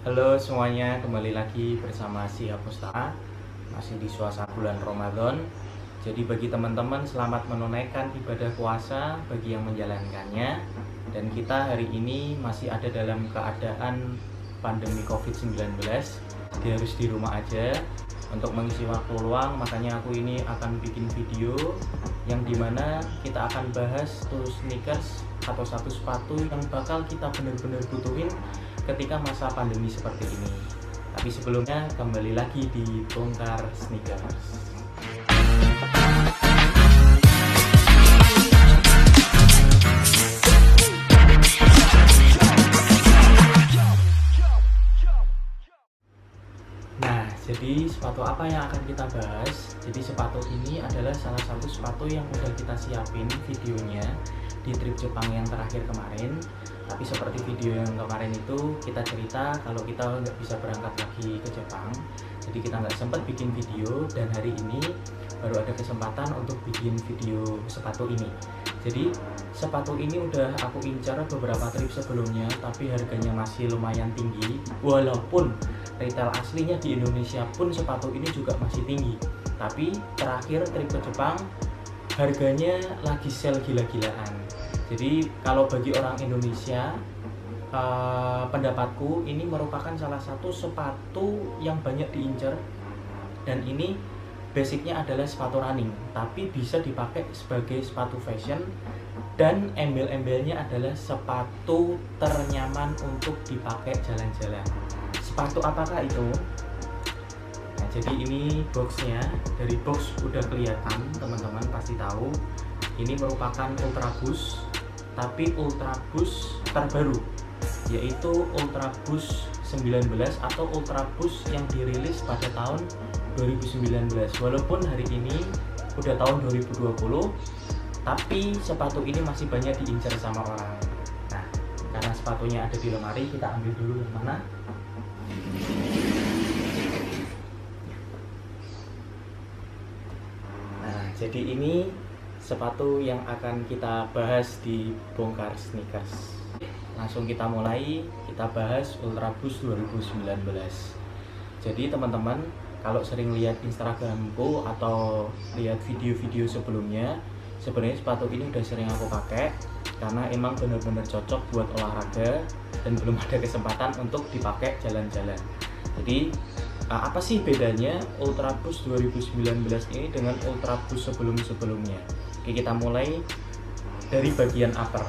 Halo semuanya, kembali lagi bersama Siap Pustaka. Masih di suasana bulan Ramadan. Jadi bagi teman-teman selamat menunaikan ibadah puasa bagi yang menjalankannya. Dan kita hari ini masih ada dalam keadaan pandemi COVID-19. Jadi harus di rumah aja. Untuk mengisi waktu luang, makanya aku ini akan bikin video yang dimana kita akan bahas tuh sneakers atau satu sepatu yang bakal kita benar-benar butuhin ketika masa pandemi seperti ini. Tapi sebelumnya kembali lagi di Bongkar Sneakers. Nah, jadi sepatu apa yang akan kita bahas? Jadi sepatu ini adalah salah satu sepatu yang udah kita siapin videonya di trip Jepang yang terakhir kemarin. Tapi seperti video yang kemarin itu kita cerita kalau kita nggak bisa berangkat lagi ke Jepang, jadi kita nggak sempat bikin video, dan hari ini baru ada kesempatan untuk bikin video sepatu ini. Jadi sepatu ini udah aku incar beberapa trip sebelumnya, tapi harganya masih lumayan tinggi. Walaupun retail aslinya di Indonesia pun sepatu ini juga masih tinggi, tapi terakhir trip ke Jepang harganya lagi sale gila-gilaan. Jadi kalau bagi orang Indonesia, pendapatku ini merupakan salah satu sepatu yang banyak diincar, dan ini basicnya adalah sepatu running, tapi bisa dipakai sebagai sepatu fashion, dan embel-embelnya adalah sepatu ternyaman untuk dipakai jalan-jalan. Sepatu apakah itu? Nah, jadi ini boxnya, dari box udah kelihatan, teman-teman pasti tahu. Ini merupakan Ultra Boost, tapi Ultra Boost terbaru, yaitu Ultra Boost 19 atau Ultra Boost yang dirilis pada tahun 2019. Walaupun hari ini udah tahun 2020, tapi sepatu ini masih banyak diincar sama orang. Nah, karena sepatunya ada di lemari, kita ambil dulu yang mana. Nah, jadi ini sepatu yang akan kita bahas di Bongkar Sneakers. Langsung kita mulai, kita bahas Ultra Boost 2019. Jadi teman-teman, kalau sering lihat Instagramku atau lihat video-video sebelumnya, sebenarnya sepatu ini udah sering aku pakai karena emang benar-benar cocok buat olahraga dan belum ada kesempatan untuk dipakai jalan-jalan. Jadi apa sih bedanya Ultra Boost 2019 ini dengan Ultra Boost sebelum-sebelumnya? Oke, kita mulai dari bagian upper.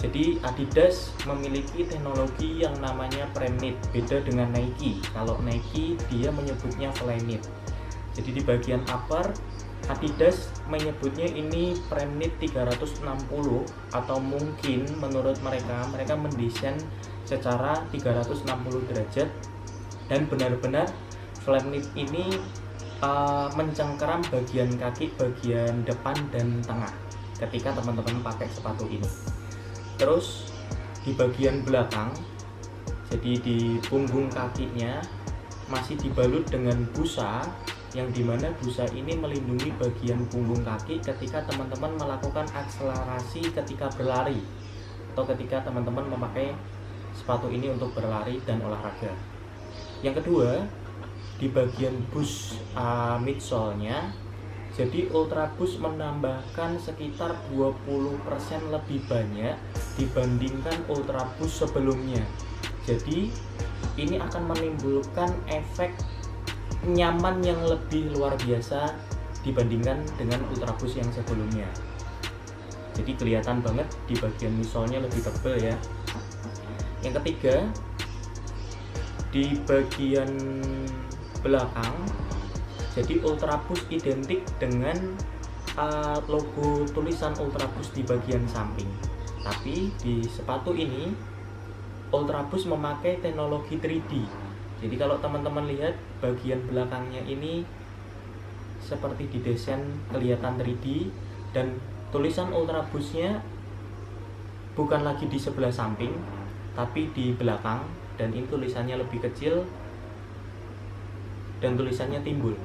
Jadi Adidas memiliki teknologi yang namanya Flyknit, beda dengan Nike. Kalau Nike dia menyebutnya Flyknit. Jadi di bagian upper Adidas menyebutnya ini Flyknit 360, atau mungkin menurut mereka mendesain secara 360 derajat, dan benar-benar Flyknit ini mencengkeram bagian kaki, bagian depan dan tengah ketika teman-teman pakai sepatu ini. Terus di bagian belakang, jadi di punggung kakinya masih dibalut dengan busa, yang dimana busa ini melindungi bagian punggung kaki ketika teman-teman melakukan akselerasi ketika berlari, atau ketika teman-teman memakai sepatu ini untuk berlari dan olahraga. Yang kedua, di bagian boost midsole-nya, jadi Ultra Boost menambahkan sekitar 20% lebih banyak dibandingkan Ultra Boost sebelumnya. Jadi ini akan menimbulkan efek nyaman yang lebih luar biasa dibandingkan dengan Ultra Boost yang sebelumnya. Jadi kelihatan banget di bagian midsole-nya lebih tebal ya. Yang ketiga, di bagian belakang, jadi Ultra Boost identik dengan logo tulisan Ultra Boost di bagian samping. Tapi di sepatu ini Ultra Boost memakai teknologi 3D. Jadi kalau teman-teman lihat bagian belakangnya ini seperti didesain kelihatan 3D, dan tulisan Ultra Boost-nya bukan lagi di sebelah samping tapi di belakang, dan ini tulisannya lebih kecil dan tulisannya timbul.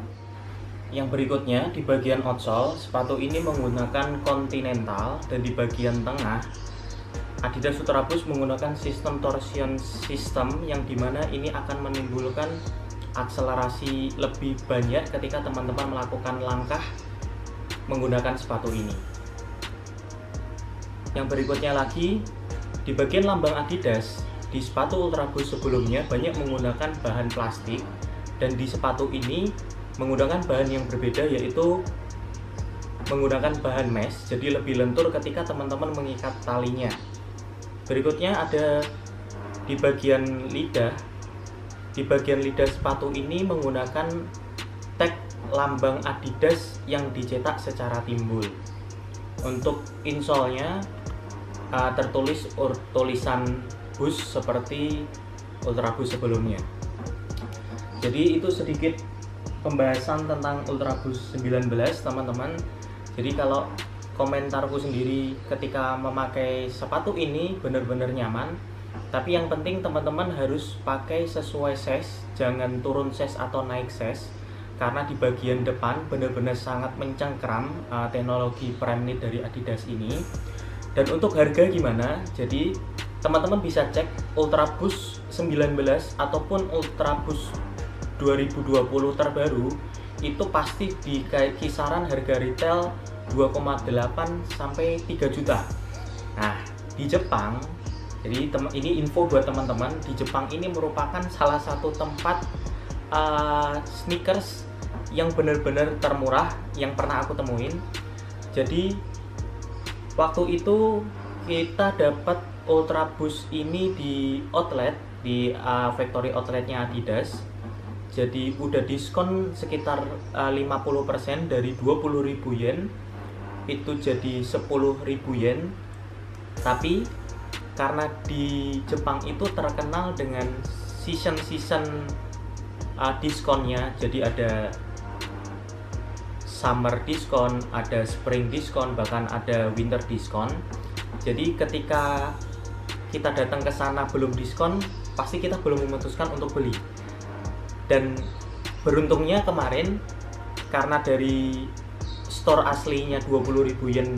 Yang berikutnya, di bagian outsole sepatu ini menggunakan Continental, dan di bagian tengah Adidas Ultraboost menggunakan sistem torsion system yang dimana ini akan menimbulkan akselerasi lebih banyak ketika teman-teman melakukan langkah menggunakan sepatu ini. Yang berikutnya lagi, di bagian lambang Adidas, di sepatu Ultraboost sebelumnya banyak menggunakan bahan plastik, dan di sepatu ini menggunakan bahan yang berbeda, yaitu menggunakan bahan mesh, jadi lebih lentur ketika teman-teman mengikat talinya. Berikutnya ada di bagian lidah. Di bagian lidah sepatu ini menggunakan tag lambang Adidas yang dicetak secara timbul. Untuk insole-nya tertulis tulisan Boost seperti Ultraboost sebelumnya. Jadi itu sedikit pembahasan tentang Ultraboost 19, teman-teman. Jadi kalau komentarku sendiri ketika memakai sepatu ini benar-benar nyaman, tapi yang penting teman-teman harus pakai sesuai size, jangan turun size atau naik size, karena di bagian depan benar-benar sangat mencengkram teknologi prime knit dari Adidas ini. Dan untuk harga gimana? Jadi teman-teman bisa cek Ultraboost 19 ataupun Ultraboost 2020 terbaru, itu pasti di kisaran harga retail 2,8 sampai 3 juta. Nah, di Jepang, jadi ini info buat teman-teman, di Jepang ini merupakan salah satu tempat sneakers yang benar-benar termurah yang pernah aku temuin. Jadi waktu itu kita dapat Ultraboost ini di outlet, di factory outletnya Adidas. Jadi udah diskon sekitar 50% dari 20.000 yen itu jadi 10.000 yen. Tapi karena di Jepang itu terkenal dengan season diskonnya, jadi ada summer diskon, ada spring diskon, bahkan ada winter diskon. Jadi ketika kita datang ke sana belum diskon, pasti kita belum memutuskan untuk beli. Dan beruntungnya kemarin, karena dari store aslinya 20.000 yen,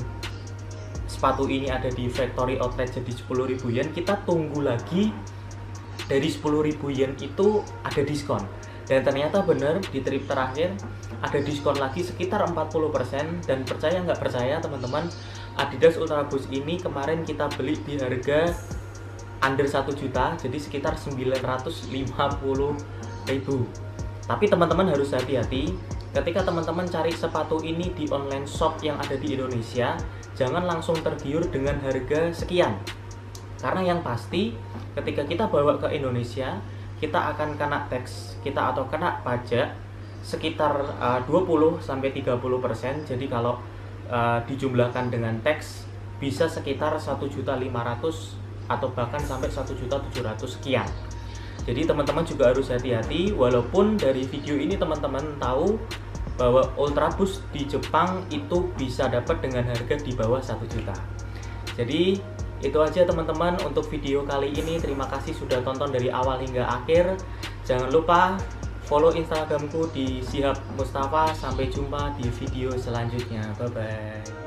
sepatu ini ada di factory outlet jadi 10.000 yen, kita tunggu lagi dari 10.000 yen itu ada diskon. Dan ternyata benar di trip terakhir ada diskon lagi sekitar 40%. Dan percaya nggak percaya teman-teman, Adidas Ultraboost ini kemarin kita beli di harga under 1 juta, jadi sekitar 950.000. Tapi teman-teman harus hati-hati ketika teman-teman cari sepatu ini di online shop yang ada di Indonesia. Jangan langsung tergiur dengan harga sekian, karena yang pasti ketika kita bawa ke Indonesia, kita akan kena tax kita atau kena pajak sekitar 20-30%. Jadi kalau dijumlahkan dengan tax bisa sekitar 1.500.000 atau bahkan sampai 1.700.000 sekian. Jadi teman-teman juga harus hati-hati. Walaupun dari video ini teman-teman tahu bahwa Ultraboost di Jepang itu bisa dapat dengan harga di bawah 1 juta. Jadi itu aja teman-teman untuk video kali ini. Terima kasih sudah tonton dari awal hingga akhir. Jangan lupa follow Instagramku di Shihab Mustafa. Sampai jumpa di video selanjutnya. Bye bye.